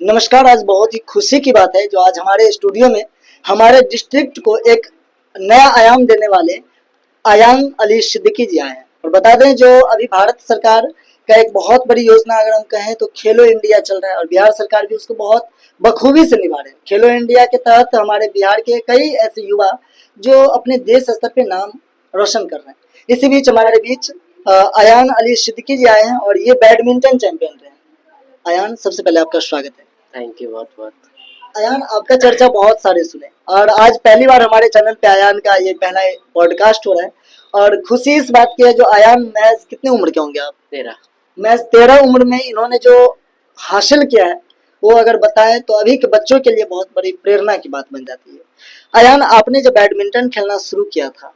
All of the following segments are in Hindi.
नमस्कार। आज बहुत ही खुशी की बात है जो आज हमारे स्टूडियो में हमारे डिस्ट्रिक्ट को एक नया आयाम देने वाले अयान अली सिद्दीकी जी आए हैं। और बता दें जो अभी भारत सरकार का एक बहुत बड़ी योजना अगर हम कहें तो खेलो इंडिया चल रहा है और बिहार सरकार भी उसको बहुत बखूबी से निभा रहे हैं। खेलो इंडिया के तहत हमारे बिहार के कई ऐसे युवा जो अपने देश स्तर पे नाम रोशन कर रहे हैं। इसी बीच हमारे बीच अयान अली सिद्दीकी जी आए हैं और ये बैडमिंटन चैंपियन रहे हैं। अयान, सबसे पहले आपका स्वागत है। थैंक यू बहुत बहुत। अयान, आपका चर्चा बहुत सारे सुने और आज पहली बार हमारे चैनल पे अयान का ये पहला पॉडकास्ट हो रहा है। और खुशी इस बात की है जो अयान महज कितने उम्र के होंगे आप? 13। महज 13 उम्र में इन्होंने जो हासिल किया है वो अगर बताएं तो अभी के बच्चों के लिए बहुत बड़ी प्रेरणा की बात बन जाती है। अयान, आपने जब बैडमिंटन खेलना शुरू किया था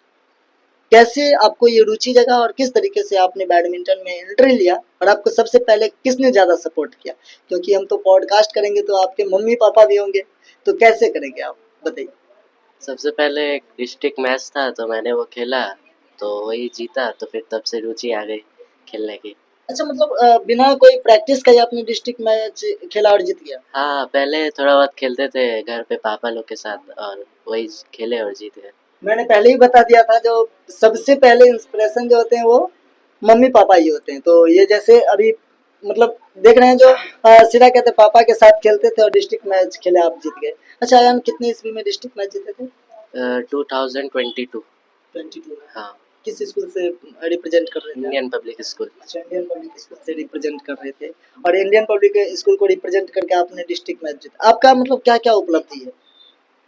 कैसे आपको ये रुचि जगा और किस तरीके से आपने बैडमिंटन में एंट्री लिया और आपको सबसे पहले किसने ज्यादा सपोर्ट किया? क्योंकि हम तो पॉडकास्ट करेंगे तो आपके मम्मी पापा भी होंगे, तो कैसे करेंगे आप बताइए। सबसे पहले एक डिस्ट्रिक्ट मैच था तो मैंने वो खेला, तो वही जीता, तो फिर तब से रुचि आ गई खेलने की। अच्छा, मतलब बिना कोई प्रैक्टिस का ही आपने डिस्ट्रिक्ट मैच खेला और जीत गया? हाँ, पहले थोड़ा बहुत खेलते थे घर पे पापा लोग के साथ और वही खेले और जीत गए। मैंने पहले ही बता दिया था जो सबसे पहले इंस्पिरेशन जो होते हैं वो मम्मी पापा ही होते हैं। तो ये जैसे अभी मतलब देख रहे हैं जो सीधा कहते हैं पापा के साथ खेलते थे और डिस्ट्रिक्ट मैच खेले, आप जीत गए। अच्छा अयान, कितनी ईस्वी में डिस्ट्रिक्ट मैच जीते थे? 2022। 22 में। हाँ, किस स्कूल से रिप्रेजेंट कर रहे थे? Indian public school. अच्छा, इंडियन पब्लिक स्कूल से रिप्रेजेंट कर रहे थे और इंडियन पब्लिक स्कूल को रिप्रेजेंट करके आपने डिस्ट्रिक्ट मैच जीता। आपका मतलब क्या क्या उपलब्धि है?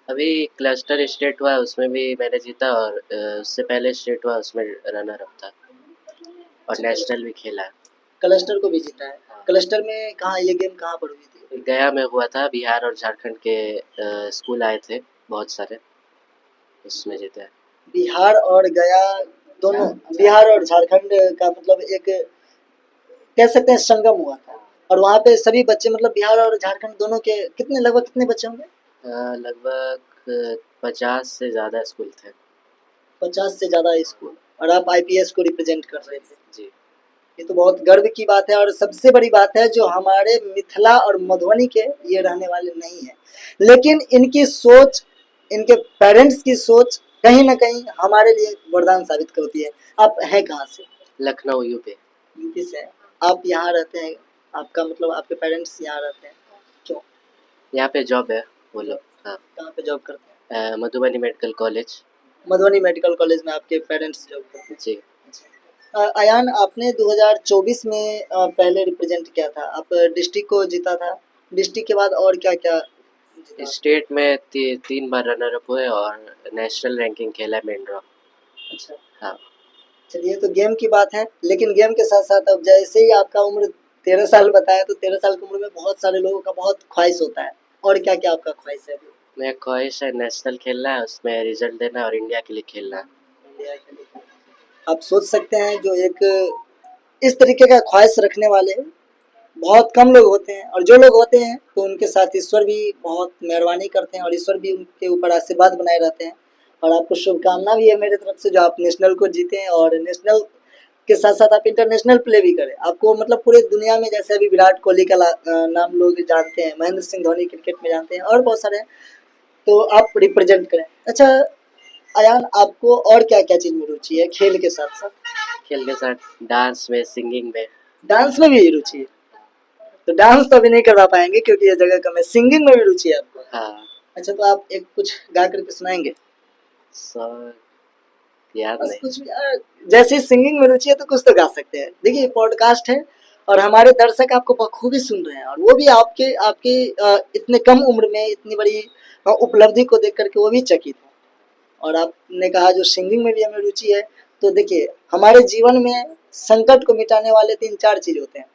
अभी क्लस्टर स्टेट हुआ उसमें भी मैंने जीता, और उससे पहले स्टेट हुआ उसमें रनर अप था, और नेशनल भी खेला। क्लस्टर को भी जीता है। हाँ। क्लस्टर में कहाँ, ये गेम कहाँ पर हुई थी? गया में हुआ था, बिहार और झारखंड के स्कूल आए थे बहुत सारे, उसमें जीते हैं। बिहार और गया दोनों, बिहार और झारखंड का मतलब एक कह सकते हैं संगम हुआ था। और वहाँ पे सभी बच्चे मतलब बिहार और झारखंड दोनों के कितने, लगभग कितने बच्चे होंगे? लगभग 50 से ज़्यादा स्कूल थे। 50 से ज्यादा स्कूल। और आप आईपीएस को रिप्रेजेंट कर रहे थे। जी। ये तो बहुत गर्व की बात है और सबसे बड़ी बात है जो हमारे मिथिला और मधुबनी के ये रहने वाले नहीं है, लेकिन इनकी सोच, इनके पेरेंट्स की सोच कहीं ना कहीं हमारे लिए वरदान साबित करती है। आप हैं कहाँ से? लखनऊ यूपी। यूपी से हैं। आप यहाँ रहते हैं, आपका मतलब आपके पेरेंट्स यहाँ रहते हैं क्यों? यहाँ पे जॉब है वो लोग। हाँ। कहाँ पे जॉब करते हैं? Madhubani medical college. Madhubani medical college में आपके पेरेंट्स जॉब करते हैं। जी। अयान, आपने 2024 में पहले रिप्रेजेंट किया था, आप डिस्ट्रिक्ट को जीता था। डिस्ट्रिक्ट के बाद और क्या क्या जीता? स्टेट में 3 बार रनर अप हुए और नेशनल रैंकिंग खेला है मेन ड्रॉ। अच्छा, हाँ। चलिए तो गेम की बात है, लेकिन गेम के साथ साथ अब जैसे ही आपका उम्र 13 साल बताया तो 13 साल की उम्र में बहुत सारे लोगों का बहुत ख्वाहिश होता है। और क्या क्या आपका ख्वाहिश है अभी? मेरा ख्वाहिश है नेशनल खेलना है, उसमें रिजल्ट देना और इंडिया के लिए खेलना है। इंडिया के लिए आप सोच सकते हैं जो एक इस तरीके का ख्वाहिश रखने वाले बहुत कम लोग होते हैं, और जो लोग होते हैं तो उनके साथ ईश्वर भी बहुत मेहरबानी करते हैं और ईश्वर भी उनके ऊपर आशीर्वाद बनाए रहते हैं। और आपको शुभकामना भी है मेरे तरफ से जो आप नेशनल को जीते हैं और नेशनल के साथ साथ आप इंटरनेशनल प्ले भी करें। आपको मतलब पूरे दुनिया में जैसे अभी विराट कोहली का नाम लोग जानते हैं, महेंद्र सिंह धोनी क्रिकेट में जानते हैं और बहुत सारे हैं, तो आप रिप्रेजेंट करें। अच्छा अयान, आपको और क्या क्या चीज़ में रुचि है खेल के साथ साथ? खेल के साथ डांस में, सिंगिंग में। डांस में भी रुचि है? तो डांस तो अभी नहीं करवा पाएंगे क्योंकि ये जगह कम है। सिंगिंग में भी रुचि है आपको? हाँ। अच्छा, तो आप एक कुछ गा करके सुनाएंगे? सर याद बस नहीं। कुछ भी जैसे सिंगिंग में रुचि है तो कुछ तो गा सकते हैं। देखिए पॉडकास्ट है और हमारे दर्शक आपको बखूबी सुन रहे हैं और वो भी आपके आपके इतने कम उम्र में इतनी बड़ी उपलब्धि को देख करके वो भी चकित है। और आपने कहा जो सिंगिंग में भी हमें रुचि है, तो देखिए हमारे जीवन में संकट को मिटाने वाले 3-4 चीज होते हैं।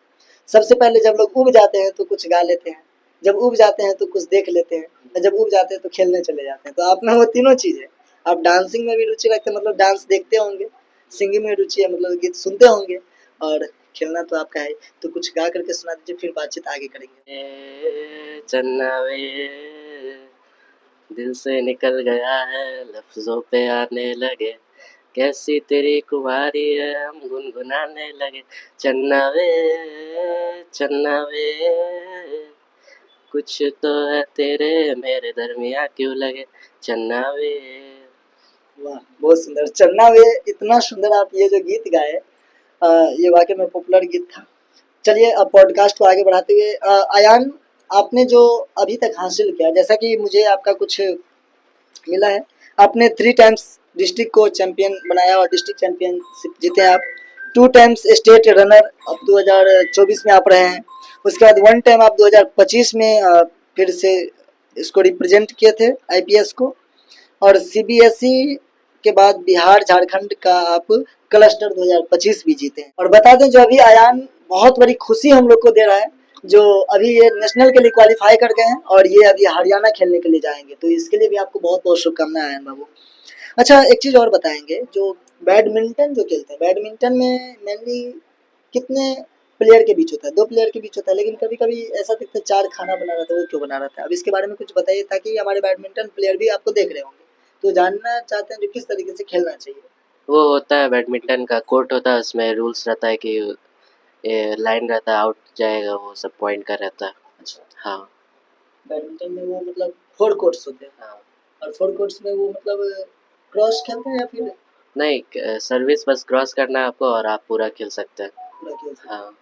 सबसे पहले जब लोग उब जाते हैं तो कुछ गा लेते हैं, जब उब जाते हैं तो कुछ देख लेते हैं, और जब उब जाते हैं तो खेलने चले जाते हैं। तो आप में वो तीनों चीज है। आप डांसिंग में भी रुचि रखते हैं मतलब डांस देखते होंगे, सिंगिंग में रुचि है मतलब गीत सुनते होंगे, और खेलना तो आपका है। तो कुछ गा करके सुना दीजिए, फिर बातचीत आगे करेंगे। चन्ना वे दिल से निकल गया है, लफ्जों पे आने लगे, कैसी तेरी कुमारी है, हम गुनगुनाने लगे। चन्ना वे कुछ तो है तेरे मेरे दरमिया क्यों लगे चन्ना वे। वाह, बहुत सुंदर। चन्ना वे, इतना सुंदर आप ये जो गीत गाए, ये वाकई में पॉपुलर गीत था। चलिए अब पॉडकास्ट को आगे बढ़ाते हुए, अयान, आपने जो अभी तक हासिल किया, जैसा कि मुझे आपका कुछ मिला है, आपने 3 टाइम्स डिस्ट्रिक्ट को चैंपियन बनाया और डिस्ट्रिक्ट चैंपियनशिप जीते आप। 2 टाइम्स स्टेट रनर अब 2024 में आप रहे हैं। उसके बाद 1 टाइम आप 2025 में फिर से इसको रिप्रेजेंट किए थे, आईपीएस को। और सीबीएसई के बाद बिहार झारखंड का आप क्लस्टर 2025 भी जीते हैं। और बता दें, जो अभी अयान बहुत बड़ी खुशी हम लोग को दे रहा है, जो अभी ये नेशनल के लिए क्वालिफाई कर गए हैं और ये अभी हरियाणा खेलने के लिए जाएंगे, तो इसके लिए भी आपको बहुत बहुत शुभकामनाएं अयान बाबू। अच्छा, एक चीज और बताएंगे, जो बैडमिंटन जो खेलते हैं, बैडमिंटन में मेनली कितने प्लेयर के बीच होता है? 2 प्लेयर के बीच होता है, लेकिन कभी कभी ऐसा दिखता है 4 खाना बना रहा था, वो क्यों बना रहा था? अब इसके बारे में कुछ बताइए, ताकि हमारे बैडमिंटन प्लेयर भी आपको देख रहे होंगे तो जानना चाहते हैं जो किस तरीके से खेलना चाहिए। वो होता है बैडमिंटन का कोर्ट होता है, उसमें रूल्स रहता है कि ये लाइन रहता है, आउट जाएगा वो सब पॉइंट का रहता है। अच्छा, हाँ बैडमिंटन में वो मतलब 4 कोर्ट्स होते हैं, हाँ। और 4 कोर्ट्स में वो मतलब क्रॉस खेलते हैं या फिर नहीं, सर्विस बस क्रॉस करना है आपको और आप पूरा खेल सकते हैं। पूरा खेल सकते हैं? हाँ।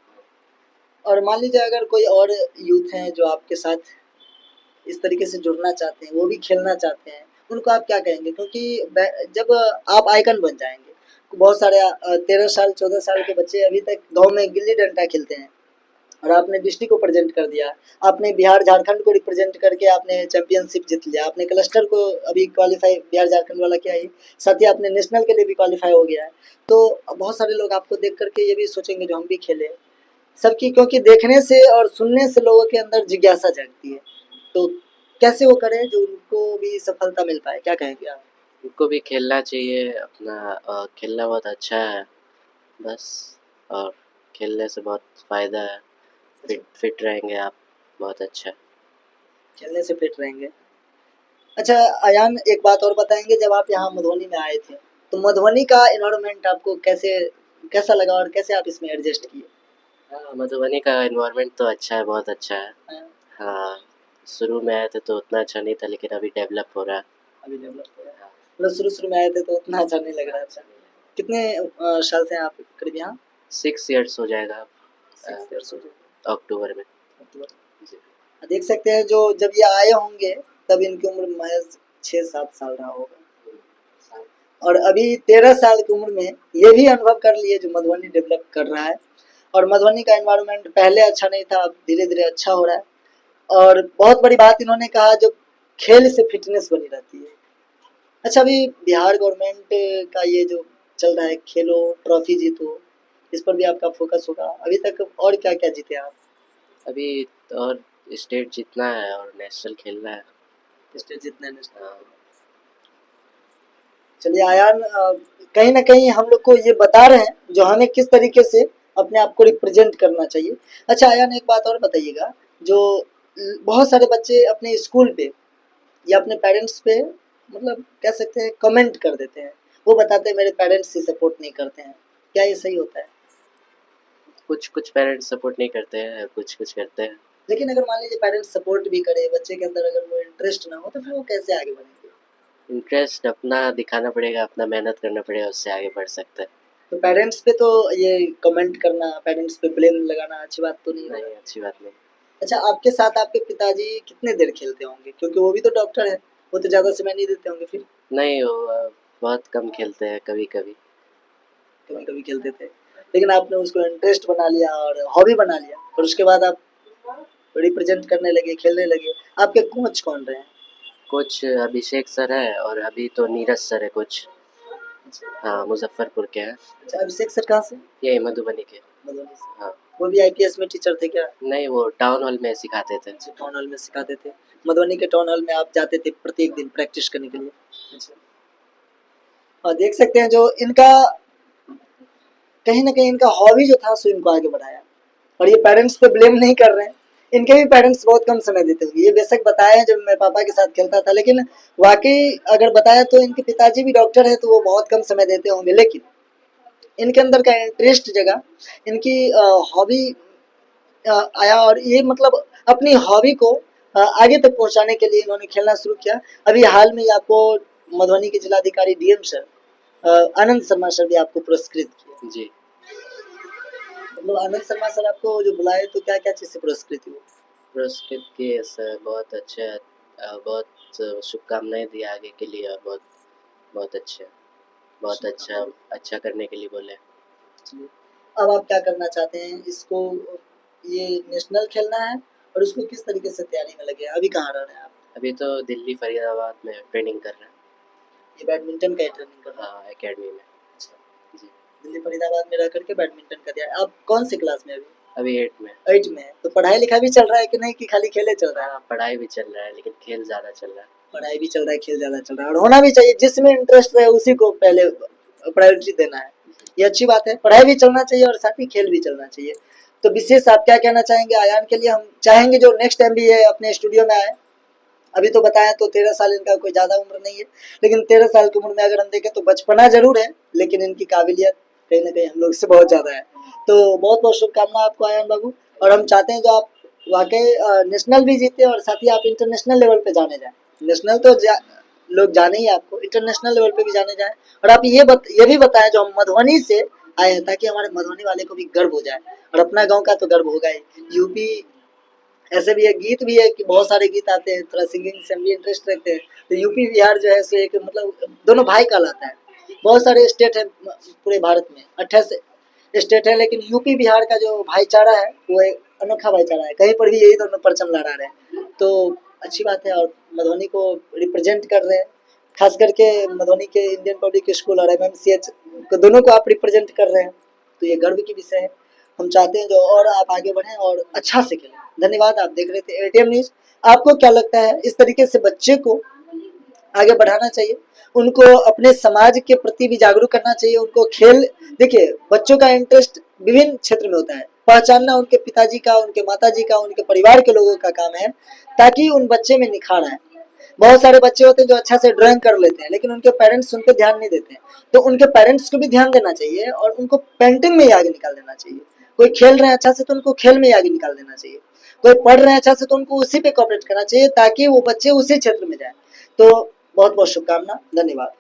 और मान लीजिए अगर कोई और यूथ हैं जो आपके साथ इस तरीके से जुड़ना चाहते हैं, वो भी खेलना चाहते हैं, उनको आप क्या कहेंगे? क्योंकि जब आप आइकन बन जाएंगे, तो बहुत सारे 13 साल 14 साल के बच्चे अभी तक गांव में गिल्ली डंडा खेलते हैं, और आपने डिस्ट्रिक्ट को प्रेजेंट कर दिया, आपने बिहार झारखंड को रिप्रेजेंट करके आपने चैंपियनशिप जीत लिया, आपने क्लस्टर को अभी क्वालिफाई बिहार झारखंड वाला किया ही, साथ ही आपने नेशनल के लिए भी क्वालिफाई हो गया है। तो बहुत सारे लोग आपको देख करके ये भी सोचेंगे जो हम भी खेलें। सबकी, क्योंकि देखने से और सुनने से लोगों के अंदर जिज्ञासा जागती है, तो कैसे वो करें जो उनको भी सफलता मिल पाए? क्या कहेंगे आप? उनको भी खेलना चाहिए अपना, खेलना बहुत अच्छा है बस। और खेलने से बहुत फ़ायदा है, फिट फिट रहेंगे आप, बहुत अच्छा। खेलने से फिट रहेंगे। अच्छा अयान, एक बात और बताएंगे, जब आप यहाँ मधुबनी में आए थे, तो मधुबनी का एनवायरनमेंट आपको कैसा लगा और कैसे आप इसमें एडजस्ट किए? हाँ, मधुबनी का एनवायरनमेंट तो अच्छा है, बहुत अच्छा है। हाँ, हाँ, शुरू में आए थे तो उतना अच्छा नहीं था, लेकिन अभी डेवलप हो रहा है। अभी डेवलप हो रहा है। हाँ, मतलब शुरू-शुरू में आए थे तो उतना अच्छा नहीं लग रहा था। कितने साल से हैं आप करीब यहाँ? 6 इयर्स हो जाएगा अब, 6 इयर्स हो गए। अक्टूबर में। अक्टूबर। जी। देख सकते हैं, जो जब ये आए होंगे तब इनकी उम्र महज 6-7 साल रहा होगा, और अभी 13 साल की उम्र में ये भी अनुभव कर लिए जो मधुबनी डेवलप कर रहा है। और मधुबनी का एनवायरनमेंट पहले अच्छा नहीं था, अब धीरे-धीरे अच्छा हो रहा है। और बहुत बड़ी बात इन्होंने कहा, जो खेल से फिटनेस बनी रहती है। अच्छा, अभी बिहार गवर्नमेंट का ये जो चल रहा है, खेलो ट्रॉफी जीतो, इस पर भी आपका फोकस होगा। अभी तक और क्या-क्या जीते आप? अभी और स्टेट जीतना है और नेशनल खेलना है। स्टेट जीतना है, नेशनल। हाँ। चलिए आयान, कहीं न कहीं हम लोग को ये बता रहे हैं जो हमें किस तरीके से अपने आप को रिप्रेजेंट करना चाहिए। अच्छा आयान, एक बात और बताइएगा, जो बहुत सारे बच्चे अपने स्कूल पे या अपने पेरेंट्स पे, मतलब कह सकते हैं, कमेंट कर देते हैं। वो बताते हैं मेरे पेरेंट्स ही सपोर्ट नहीं करते हैं। क्या ये सही होता है? कुछ पेरेंट्स सपोर्ट नहीं करते हैं, कुछ करते हैं। लेकिन अगर मान लीजिए पेरेंट्स सपोर्ट भी करे, बच्चे के अंदर अगर वो इंटरेस्ट ना हो, तो फिर वो कैसे आगे बढ़ेंगे? इंटरेस्ट अपना दिखाना पड़ेगा, अपना मेहनत करना पड़ेगा, उससे आगे बढ़ सकते हैं। तो पेरेंट्स पे तो ये कमेंट करना, पेरेंट्स पे ब्लेम लगाना अच्छी बात तो नहीं होगा। नहीं, अच्छी बात नहीं। अच्छा, आपके साथ आपके पिताजी कितने देर खेलते होंगे? क्योंकि वो भी तो डॉक्टर हैं, वो तो ज़्यादा समय नहीं देते होंगे फिर? नहीं, वो बहुत कम खेलते हैं, कभी-कभी। कभी-कभी खेलते थे। लेकिन आपने उसको इंटरेस्ट बना लिया और हॉबी बना लिया, और उसके बाद आप रिप्रेजेंट करने लगे, खेलने लगे। आपके कोच कौन रहे हैं? कोच अभिषेक सर है और अभी तो नीरज सर है कोच। हाँ, मुज़फ्फरपुर के हैं। अच्छा, अभिषेक सर कहाँ से? यही मधुबनी के। मधुबनी से। हाँ। वो भी आईपीएस में टीचर थे क्या? नहीं, वो टाउन हॉल में सिखाते थे। अच्छा, टाउन हॉल में सिखाते थे। मधुबनी के टाउन हॉल में आप जाते थे प्रत्येक दिन प्रैक्टिस करने के लिए? अच्छा। और देख सकते हैं, जो इनका कहीं न कहीं इनका हॉबी जो था, सो इनको आगे बढ़ाया। और ये पेरेंट्स पे ब्लेम नहीं कर रहे हैं। इनके भी पेरेंट्स बहुत कम समय देते होंगे। ये बेशक बताए हैं जब मैं पापा के साथ खेलता था, लेकिन वाक़ई अगर बताया तो इनके पिताजी भी डॉक्टर हैं, तो वो बहुत कम समय देते होंगे। लेकिन इनके अंदर का इंटरेस्ट जगा, इनकी हॉबी आया, और ये मतलब अपनी हॉबी को आगे तक पहुंचाने के लिए इन्होंने खेलना शुरू किया। अभी हाल में ही आपको मधुबनी के जिलाधिकारी DM sir Anand Sharma sir भी आपको पुरस्कृत किए। जी। मतलब आनंद शर्मा सर आपको जो बुलाए तो क्या क्या चीज़ से पुरस्कृत हुए? पुरस्कृत किए सर, बहुत अच्छे, बहुत शुभकामनाएं दी आगे के लिए, और बहुत बहुत अच्छे, बहुत अच्छा अच्छा करने के लिए बोले। अब आप क्या करना चाहते हैं? इसको ये नेशनल खेलना है और उसको किस तरीके से तैयारी में लगे हैं? अभी कहाँ रह रहे हैं आप? अभी तो दिल्ली फरीदाबाद में ट्रेनिंग कर रहे हैं। ये बैडमिंटन का ट्रेनिंग कर रहे हैं? हाँ, एकेडमी में। अच्छा। जी। दिल्ली फरीदाबाद में रह करके बैडमिंटन का दिया। आप कौन सी क्लास में अभी? अभी 8 में। 8 में है। तो पढ़ाई लिखाई भी चल रहा है कि नहीं, कि खाली खेले चल रहा है? हाँ, पढ़ाई भी चल रहा है लेकिन खेल ज़्यादा चल रहा है। पढ़ाई भी चल रहा है, खेल ज़्यादा चल रहा है, और होना भी चाहिए। जिसमें इंटरेस्ट रहे उसी को पहले प्रायोरिटी देना है। ये अच्छी बात है। पढ़ाई भी चलना चाहिए और साथ ही खेल भी चलना चाहिए। तो विशेष आप क्या कहना चाहेंगे आयान के लिए? हम चाहेंगे जो नेक्स्ट टाइम भी ये अपने स्टूडियो में आए। अभी तो बताया तो 13 साल, इनका कोई ज़्यादा उम्र नहीं है, लेकिन 13 साल की उम्र में अगर हम देखें तो बचपना ज़रूर है, लेकिन इनकी काबिलियत कहीं न कहीं हम लोग से बहुत ज़्यादा है। तो बहुत-बहुत शुभकामना आपको आयान बाबू, और हम चाहते हैं जो आप वाक़ई नेशनल भी जीते और साथ ही आप इंटरनेशनल लेवल पे जाने जाएँ। नेशनल तो लोग जाने ही आपको, इंटरनेशनल लेवल पे भी जाने जाएँ। और आप ये भी बताएँ जो हम मधुबनी से आए हैं, ताकि हमारे मधुबनी वाले को भी गर्व हो जाए, और अपना गाँव का तो गर्व होगा ही। यूपी ऐसे भी एक गीत भी है कि बहुत सारे गीत आते हैं, थोड़ा सिंगिंग से हम भी इंटरेस्ट रखते हैं, तो यूपी बिहार जो है सो एक मतलब दोनों भाई कहलाता है। बहुत सारे स्टेट है पूरे भारत में, 28 स्टेट है, लेकिन यूपी बिहार का जो भाईचारा है वो एक अनोखा भाईचारा है। कहीं पर भी यही दोनों परचम लहरा रहे हैं, तो अच्छी बात है। और मधुबनी को रिप्रेजेंट कर रहे हैं, खास करके मधुबनी के इंडियन पब्लिक स्कूल और एमएमसीएच को, दोनों को आप रिप्रेजेंट कर रहे हैं, तो ये गर्व की विषय है। हम चाहते हैं जो और आप आगे बढ़ें और अच्छा से खेलें। धन्यवाद। आप देख रहे थे एटीएम न्यूज़। आपको क्या लगता है इस तरीके से बच्चे को आगे बढ़ाना चाहिए, उनको अपने समाज के प्रति भी जागरूक करना चाहिए, उनको खेल, देखिए बच्चों का इंटरेस्ट विभिन्न क्षेत्र में होता है, पहचानना उनके पिताजी का, उनके माताजी का, उनके परिवार के लोगों का काम है, ताकि उन बच्चे में निखार आए। बहुत सारे बच्चे होते हैं जो अच्छा से ड्राइंग कर लेते हैं, लेकिन उनके पेरेंट्स उन पर ध्यान नहीं देते हैं, तो उनके पेरेंट्स को भी ध्यान देना चाहिए और उनको पेंटिंग में ही आगे निकाल देना चाहिए। कोई खेल रहे हैं अच्छा से तो उनको खेल में ही आगे निकाल देना चाहिए, कोई पढ़ रहे हैं अच्छा से तो उनको उसी पे कॉपरेट करना चाहिए, ताकि वो बच्चे उसी क्षेत्र में जाए। तो बहुत बहुत शुभकामना, धन्यवाद।